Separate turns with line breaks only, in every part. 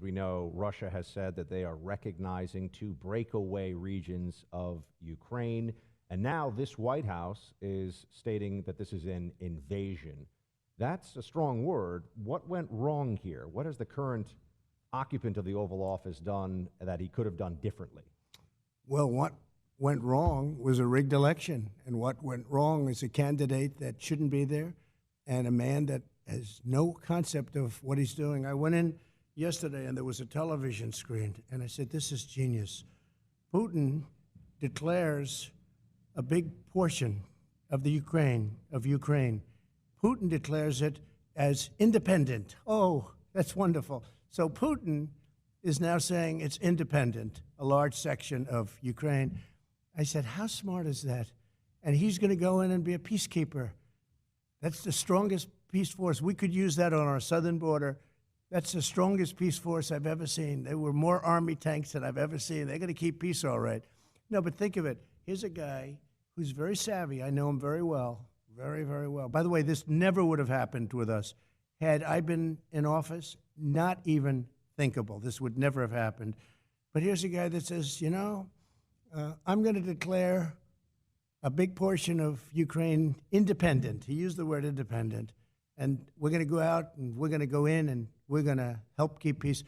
We know Russia has said that they are recognizing two breakaway regions of Ukraine. And now this White House is stating that this is an invasion. That's a strong word. What went wrong here? What has the current occupant of the Oval Office done that he could have done differently?
Well, what went wrong was a rigged election. And what went wrong is a candidate that shouldn't be there and a man that has no concept of what he's doing. I went in yesterday and there was a television screen and I said, this is genius. Putin declares a big portion of the Ukraine. Putin declares it as independent. Oh, that's wonderful. So Putin is now saying it's independent, a large section of Ukraine. I said, how smart is that? And he's going to go in and be a peacekeeper. That's the strongest peace force. We could use that on our southern border. That's the strongest peace force I've ever seen. There were more army tanks than I've ever seen. They're going to keep peace all right. No, but think of it. Here's a guy who's very savvy. I know him very well, very, very well. By the way, this never would have happened with us. Had I been in office, not even thinkable. This would never have happened. But here's a guy that says, you know, I'm going to declare a big portion of Ukraine independent. He used the word independent. And we're going to go out and we're going to go in and we're going to help keep peace.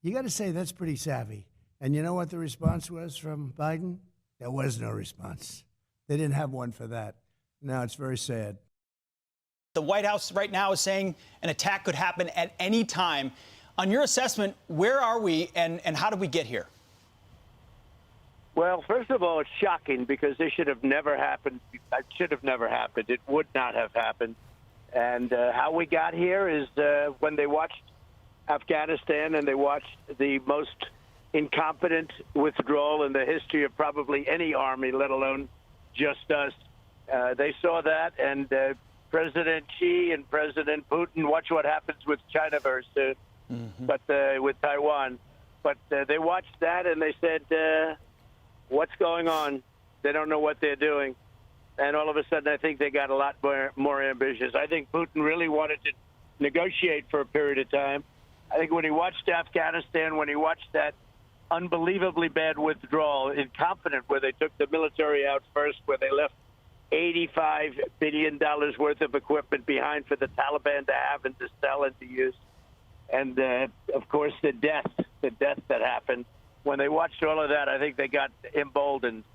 You got to say that's pretty savvy. And you know what the response was from Biden? There was no response. They didn't have one for that. Now it's very sad.
The White House right now is saying an attack could happen at any time. On your assessment, where are we and how did we get here?
Well, first of all, it's shocking because this should have never happened. It should have never happened. It would not have happened. And how we got here is when they watched Afghanistan and they watched the most incompetent withdrawal in the history of probably any army, let alone just us. They saw that, and President Xi and President Putin, watch what happens with China very soon, but with Taiwan. But they watched that and they said, what's going on? They don't know what they're doing. And all of a sudden, I think they got a lot more ambitious. I think Putin really wanted to negotiate for a period of time. I think when he watched Afghanistan, when he watched that unbelievably bad withdrawal, incompetent, where they took the military out first, where they left $85 billion worth of equipment behind for the Taliban to have and to sell and to use. And, of course, the death that happened. When they watched all of that, I think they got emboldened.